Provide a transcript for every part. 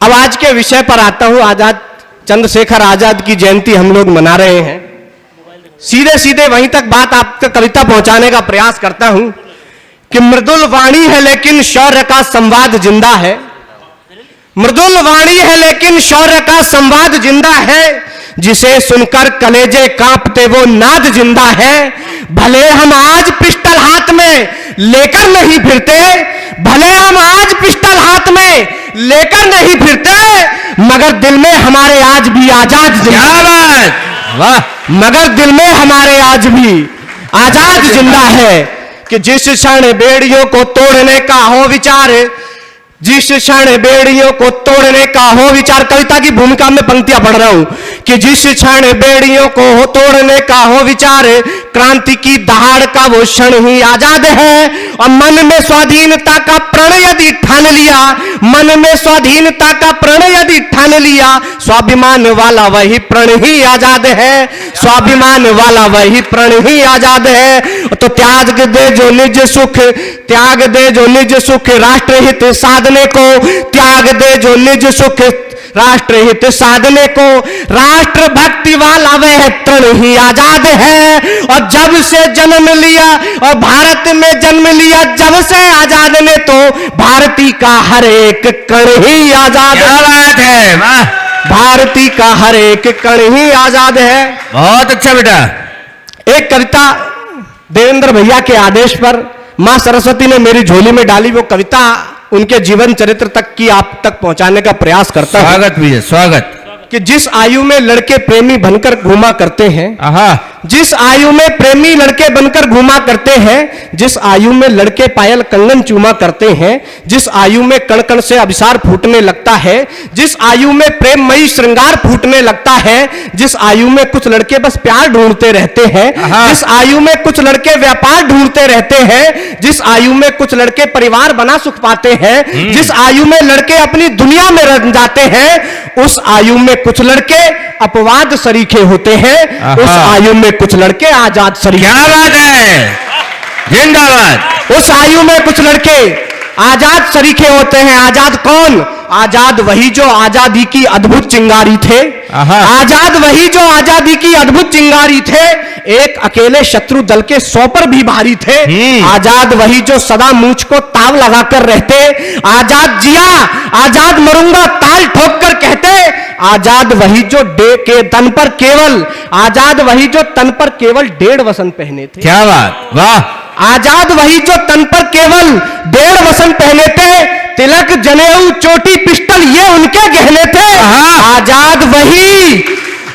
अब आज के विषय पर आता हूं। आजाद चंद्रशेखर आजाद की जयंती हम लोग मना रहे हैं। सीधे सीधे वहीं तक बात आपको कविता पहुंचाने का प्रयास करता हूं कि मृदुल वाणी है लेकिन शौर्य का संवाद जिंदा है। मृदुल वाणी है लेकिन शौर्य का संवाद जिंदा है। जिसे सुनकर कलेजे कांपते वो नाद जिंदा है। भले हम आज पिस्टल हाथ में लेकर नहीं फिरते, भले हम आज पिस्टल हाथ में लेकर नहीं फिरते, मगर दिल में हमारे आज भी आजाद जिंदा है। वाह! मगर दिल में हमारे आज भी आजाद जिंदा है। कि जिस क्षण बेड़ियों को तोड़ने का हो विचार, जिस क्षण बेड़ियों को तोड़ने का हो विचार, कविता की भूमिका में पंक्तियां पढ़ रहा हूं कि जिस क्षण बेड़ियों को तोड़ने का हो विचार, क्रांति की दहाड़ का वो क्षण ही आजाद है। और मन में स्वाधीनता का प्रण यदि ठान लिया, मन में स्वाधीनता का प्रण यदि ठान लिया, स्वाभिमान वाला वही प्रण ही आजाद है। स्वाभिमान वाला वही प्रण ही आजाद है। तो त्याग दे जो निज सुख, त्याग दे जो निज सुख राष्ट्रहित साधने को, त्याग दे जो निज सुख राष्ट्रहित साधने को, राष्ट्र भक्ति वाला वह तृण ही आजाद है। और जब से जन्म लिया और भारत में जन्म लिया, जब से आजाद ने, तो भारती का हर एक कण ही आजाद है। भारती का हर एक कण ही आजाद है। बहुत अच्छा बेटा। एक कविता देवेंद्र भैया के आदेश पर मां सरस्वती ने मेरी झोली में डाली, वो कविता उनके जीवन चरित्र तक की आप तक पहुंचाने का प्रयास करता हूं। स्वागत भैया, स्वागत। कि जिस आयु में लड़के प्रेमी बनकर घूमा करते हैं, जिस आयु में प्रेमी लड़के बनकर घूमा करते हैं, जिस आयु में लड़के पायल कंगन चूमा करते हैं, जिस आयु में कण कण से अभिसार फूटने लगता है, जिस आयु में प्रेममयी श्रृंगार फूटने लगता है, जिस आयु में कुछ लड़के बस प्यार ढूंढते रहते हैं, जिस आयु में कुछ लड़के व्यापार ढूंढते रहते हैं, जिस आयु में कुछ लड़के परिवार बना सुख पाते हैं, जिस आयु में लड़के अपनी दुनिया में रंग जाते हैं, उस आयु में कुछ लड़के अपवाद सरीखे होते हैं, उस आयु में कुछ लड़के आजाद सरीखे। क्या बात है, जिंदाबाद। उस आयु में कुछ लड़के आजाद सरीखे होते हैं। आजाद कौन? आजाद वही जो आजादी की अद्भुत चिंगारी थे। आजाद वही जो आजादी की अद्भुत चिंगारी थे, एक अकेले शत्रु दल के 100 पर भी भारी थे। आजाद वही जो सदा मूंछ को ताव लगाकर रहते। आजाद जिया, आजाद मरूंगा ताल ठोक कर कहते। आजाद वही जो के तन पर केवल, आजाद वही जो तन पर केवल 1.5 वसंत पहने थे। क्या बात, वाह! आजाद वही जो तन पर केवल 1.5 वसंत पहने थे। तिलक, जनेऊ, चोटी, पिस्टल ये उनके गहने थे। आजाद वही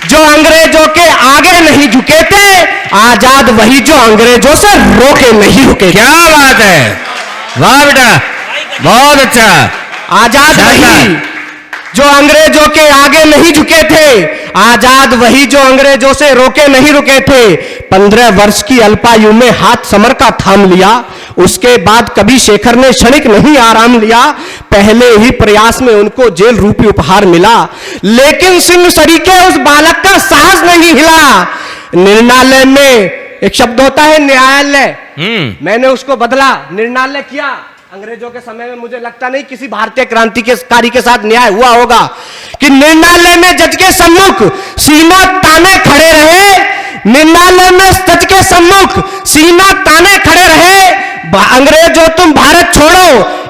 जो अंग्रेजों के आगे नहीं झुके थे। आजाद वही जो अंग्रेजों से रोके नहीं रुके। क्या बात है, वाह बेटा, बहुत अच्छा। आजाद वही जो अंग्रेजों के आगे नहीं झुके थे। आजाद वही जो अंग्रेजों से रोके नहीं रुके थे। 15 वर्ष की अल्पायु में हाथ समर का थाम लिया। उसके बाद कभी शेखर ने क्षणिक नहीं आराम लिया। पहले ही प्रयास में उनको जेल रूपी उपहार मिला, लेकिन सिंह सरीखे उस बालक का साहस नहीं हिला। निर्णालय में एक शब्द होता है न्यायालय, मैंने उसको बदला, निर्णालय किया। अंग्रेजों के समय में मुझे लगता नहीं किसी भारतीय क्रांतिकारी के साथ न्याय हुआ होगा कि निर्णालय में जज के सम्मुख सीना ताने खड़े रहे। निर्णालय में जज के सम्मुख सीना ताने खड़े रहे। अंग्रेजों तुम भारत छोड़ो,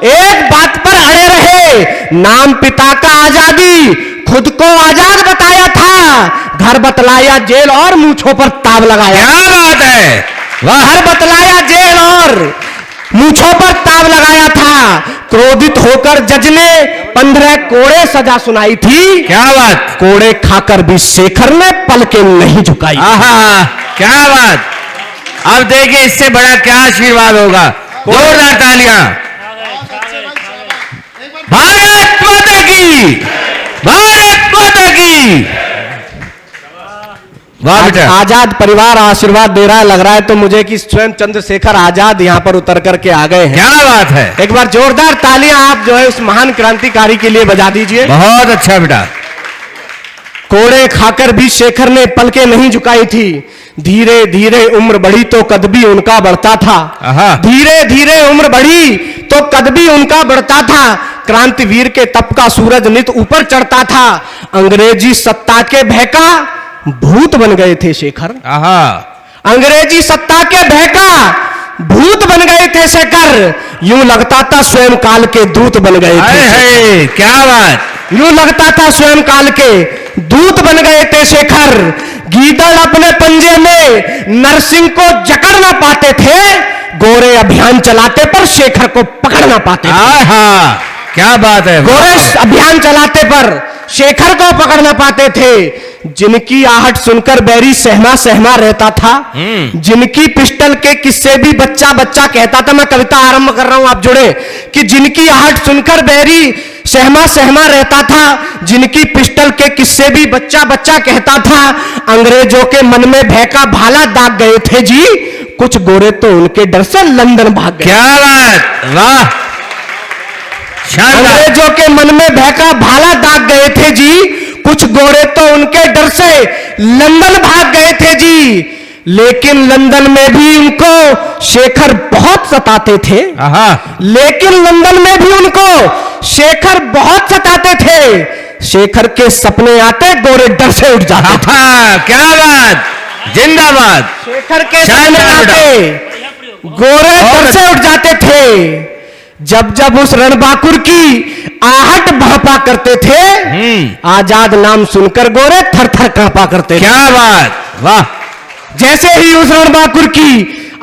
एक बात पर अड़े रहे। नाम पिता का आजादी, खुद को आजाद बताया था। घर बतलाया जेल और मूंछों पर ताव लगाया। क्या बात है, वाह! घर बतलाया जेल और मूंछों पर ताव लगाया था। क्रोधित होकर जज ने 15 कोड़े सजा सुनाई थी। क्या बात! कोड़े खाकर भी शेखर ने पलकें नहीं झुकाई। क्या बात! अब देखिए इससे बड़ा क्या आशीर्वाद होगा। जोरदार तालियां। भारत माता की, भारत माता की। आजाद परिवार आशीर्वाद दे रहा है। लग रहा है तो मुझे कि स्वयं चंद्रशेखर आजाद यहाँ पर उतर करके आ गए हैं। क्या बात है, एक बार जोरदार तालियां आप जो है उस महान क्रांतिकारी के लिए बजा दीजिए। बहुत अच्छा बेटा। कोड़े खाकर भी शेखर ने पलकें नहीं झुकाई थी। धीरे धीरे उम्र बढ़ी तो कद भी उनका बढ़ता था। धीरे धीरे उम्र बढ़ी तो कद भी उनका बढ़ता था। क्रांतिवीर के तप का सूरज नित ऊपर चढ़ता था। अंग्रेजी सत्ता के भय का भूत बन गए थे शेखर। आहा, अंग्रेजी सत्ता के भय का भूत बन गए थे शेखर। यूं लगता था स्वयं काल के दूत बन गए थे। है क्या बात। यूं लगता था स्वयं काल के दूत बन गए थे शेखर। गीदड़ अपने पंजे में नरसिंह को जकड़ ना पाते थे। गोरे अभियान चलाते पर शेखर को पकड़ ना पाते थे। आहा, क्या बात है। गोरे अभियान चलाते पर शेखर को पकड़ ना पाते थे। जिनकी आहट सुनकर बैरी सहमा सहमा रहता था। जिनकी पिस्टल के किस्से भी बच्चा बच्चा कहता था। मैं कविता आरंभ कर रहा हूं, आप जुड़े। कि जिनकी आहट सुनकर बैरी सहमा सहमा रहता था। जिनकी पिस्टल के किस्से भी बच्चा बच्चा कहता था। अंग्रेजों के मन में भय का भाला दाग गए थे जी। कुछ गोरे तो उनके डर से लंदन भाग गए। क्या बात, वाह, शानदार। अंग्रेजों के मन में भय का भाला दाग गए थे जी। कुछ गोरे तो उनके डर से लंदन भाग गए थे जी। लेकिन लंदन में भी उनको शेखर बहुत सताते थे। आहा, लेकिन लंदन में भी उनको शेखर बहुत सताते थे। शेखर के सपने आते गोरे डर से उठ जाते थे। आहा, क्या बात, जिंदाबाद। शेखर के सपने आते गोरे डर से उठ जाते थे। जब जब उस रणबांकुर की आहट भापा करते थे। आजाद नाम सुनकर गोरे थर थर कांपा करते थे। क्या बात, वाह। जैसे ही उस रणबांकुर की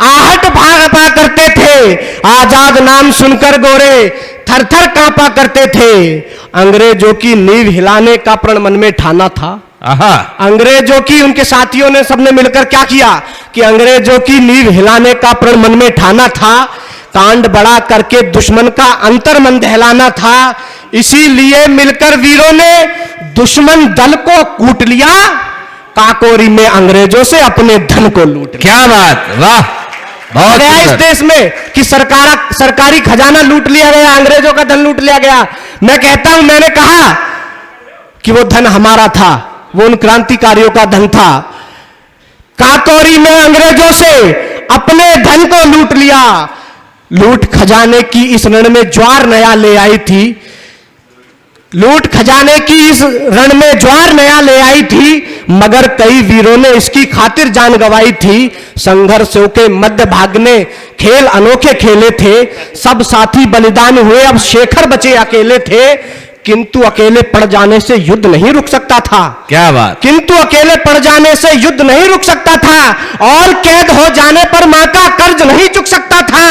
आहट भापा करते थे। आजाद नाम सुनकर गोरे थर थर कांपा करते थे। अंग्रेजों की नींव हिलाने का प्रण मन में ठाना था। आहा, अंग्रेजों की, उनके साथियों ने सबने मिलकर क्या किया कि अंग्रेजों की नींव हिलाने का प्रण मन में ठाना था। कांड बड़ा करके दुश्मन का अंतर्मन दहलाना था। इसीलिए मिलकर वीरों ने दुश्मन दल को कूट लिया। काकोरी में अंग्रेजों से अपने धन को लूट लिया। क्या बात, वाह, बहुत गया इस सुंदर। देश में कि सरकारी खजाना लूट लिया गया, अंग्रेजों का धन लूट लिया गया। मैं कहता हूं, मैंने कहा कि वो धन हमारा था, वो उन क्रांतिकारियों का धन था। काकोरी में अंग्रेजों से अपने धन को लूट लिया। लूट खजाने की इस रण में ज्वार नया ले आई थी। लूट खजाने की इस रण में ज्वार नया ले आई थी। मगर कई वीरों ने इसकी खातिर जान गंवाई थी। संघर्षों के मध्य भागने खेल अनोखे खेले थे। सब साथी बलिदान हुए, अब शेखर बचे अकेले थे। किंतु अकेले पड़ जाने से युद्ध नहीं रुक सकता था। क्या बात। किंतु अकेले पड़ जाने से युद्ध नहीं रुक सकता था। और कैद हो जाने पर मां का कर्ज नहीं चुक सकता था।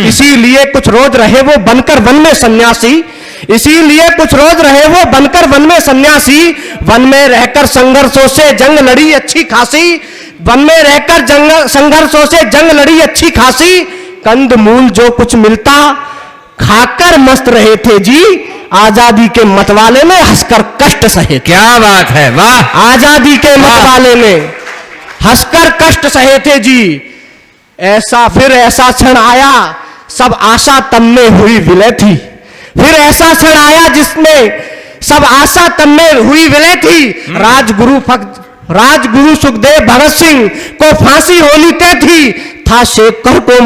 इसीलिए कुछ रोज रहे वो बनकर वन में सन्यासी। इसीलिए कुछ रोज रहे वो बनकर वन में सन्यासी। वन में रहकर संघर्षों से जंग लड़ी अच्छी खासी। वन में रहकर संघर्षों से जंग लड़ी अच्छी खासी। कंद मूल जो कुछ मिलता खाकर मस्त रहे थे जी। आजादी के मतवाले में हंसकर कष्ट सहे। क्या बात है, वाह। आजादी के मतवाले में हंसकर कष्ट सहे थे जी। ऐसा फिर ऐसा क्षण आया, सब आशा तम में हुई विलय थी। फिर ऐसा क्षण आया जिसमें सब आशा तम में हुई विलय थी। राजगुरु सुखदेव भगत सिंह को फांसी होनी तय थी। था शेखर को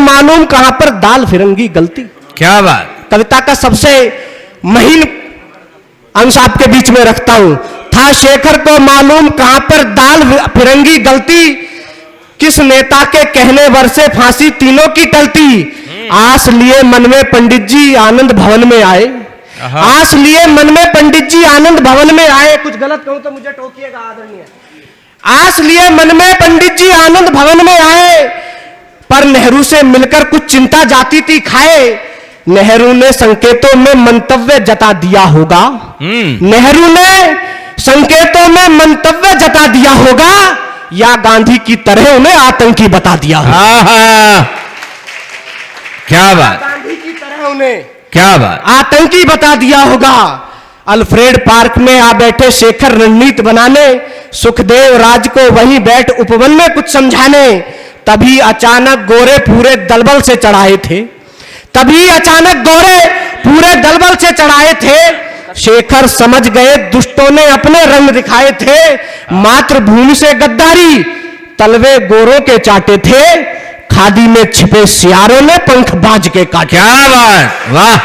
मालूम कहां पर दाल फिरंगी गलती। क्या बात। कविता का सबसे महीन अंश आपके बीच में रखता हूं। था शेखर को मालूम कहां पर दाल फिरंगी गलती। किस नेता के कहने वर से फांसी तीनों की टलती। आस लिए मन में पंडित जी आनंद भवन में आए। आस लिए मन में पंडित जी आनंद भवन में आए। कुछ गलत कहूं तो मुझे टोकिएगा आदरणीय। आस लिए मन में पंडित जी आनंद भवन में आए। पर नेहरू से मिलकर कुछ चिंता जाती थी खाए। नेहरू ने संकेतों में मंतव्य जता दिया होगा। नेहरू ने संकेतों में मंतव्य जता दिया होगा। या गांधी की तरह उन्हें आतंकी बता दिया होगा। क्या बात। गांधी की तरह उन्हें क्या बात। आतंकी बता दिया होगा। अल्फ्रेड पार्क में आ बैठे शेखर रणनीति बनाने। सुखदेव राज को वहीं बैठ उपवन में कुछ समझाने। तभी अचानक गोरे पूरे दलबल से चढ़ाए थे। तभी अचानक गोरे पूरे दलबल से चढ़ाए थे। शेखर समझ गए दुष्टों ने अपने रंग दिखाए थे। मातृभूमि से गद्दारी तलवे गोरों के चाटे थे। खादी में छिपे सियारों ने पंख बाज के काटे। क्या बात, वाह।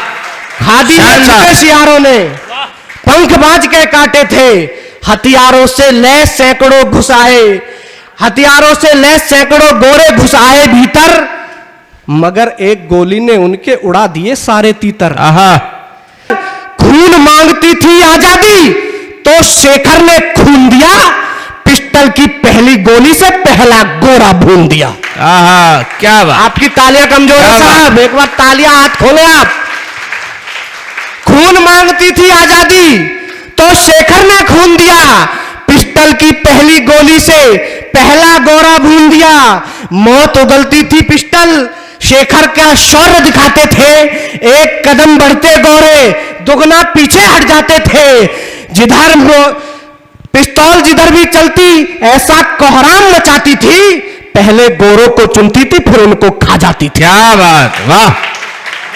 खादी में शानदार। छिपे सियारों ने पंख बाज के काटे थे, हथियारों से लैस सैकड़ों घुसाए, हथियारों से लैस सैकड़ों गोरे घुसाए भीतर, मगर एक गोली ने उनके उड़ा दिए सारे तीतर। आहा, खून मांगती थी आजादी तो शेखर ने खून दिया, पिस्टल की पहली गोली से पहला गोरा भून दिया। आहा, क्या बात। आपकी तालियां कमजोर है क्या बात। साहब, एक बार तालियां हाथ खोले आप। खून मांगती थी आजादी तो शेखर ने खून दिया, पिस्टल की पहली गोली से पहला गोरा भून दिया। मौत उगलती थी पिस्टल, शेखर का शौर्य दिखाते थे, एक कदम बढ़ते गोरे दुगना पीछे हट जाते थे। जिधर पिस्तौल जिधर भी चलती ऐसा कोहराम मचाती थी, पहले गोरों को चुनती थी फिर उनको खा जाती थी। क्या बात, वाह,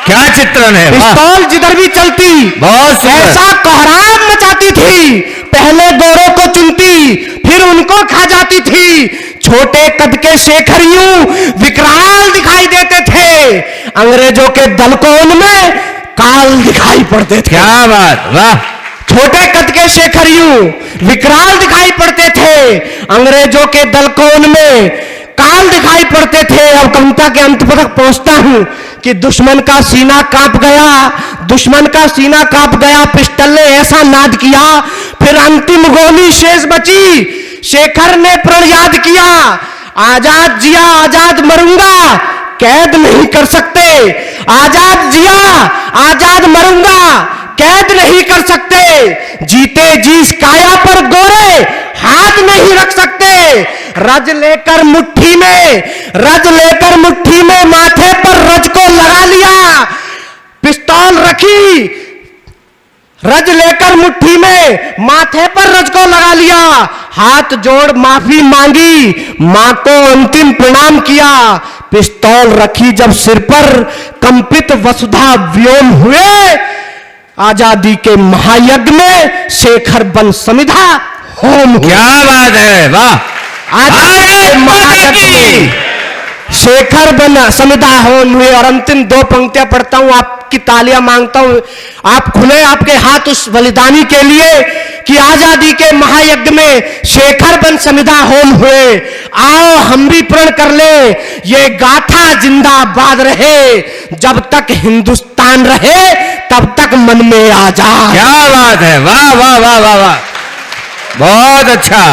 क्या चित्रण है, वाह। पिस्तौल जिधर भी चलती बहुत सुंदर। ऐसा कोहराम मचाती थी, पहले गोरों को चुनती फिर उनको खा जाती थी। छोटे कद के शेखर यूं विकराल दिखाई देते थे, अंग्रेजों के दल को उनमें काल दिखाई पड़ते थे। क्या बात, वाह। छोटे कद के शेखर यूं विकराल दिखाई पड़ते थे, अंग्रेजों के दल को उनमें काल दिखाई पड़ते थे। अब कविता के अंत तक पहुंचता हूं कि दुश्मन का सीना कांप गया, दुश्मन का सीना कांप गया, पिस्टल ने ऐसा नाद किया, फिर अंतिम गोली शेष बची, शेखर ने प्रण याद किया, आजाद जिया आजाद मरूंगा, कैद नहीं कर सकते, आजाद जिया आजाद मरूंगा, कैद नहीं कर सकते, जीते जी इस काया पर गोरे हाथ नहीं रख सकते। रज लेकर मुट्ठी में, रज लेकर मुट्ठी में माथे पर रज को लगा लिया, पिस्तौल रखी, रज लेकर मुट्ठी में माथे पर रज को लगा लिया, हाथ जोड़ माफी मांगी, मां को अंतिम प्रणाम किया, पिस्तौल रखी जब सिर पर कंपित वसुधा व्योम हुए, आजादी के महायज्ञ में शेखर बन समिधा होम हुआ। क्या बात है, वाह। आजादी के महायज्ञ में शेखर बन समिधा होम हुए। और अंतिम दो पंक्तियां पढ़ता हूं, आपकी तालियां मांगता हूं, आप खुले आपके हाथ उस बलिदानी के लिए कि आजादी के महायज्ञ में शेखर बन समिधा होम हुए। आओ हम भी प्रण कर ले, ये गाथा जिंदाबाद रहे, जब तक हिंदुस्तान रहे तब तक मन में आजाद। क्या बात है, वाह वाह वाह वाह वाह, बहुत अच्छा।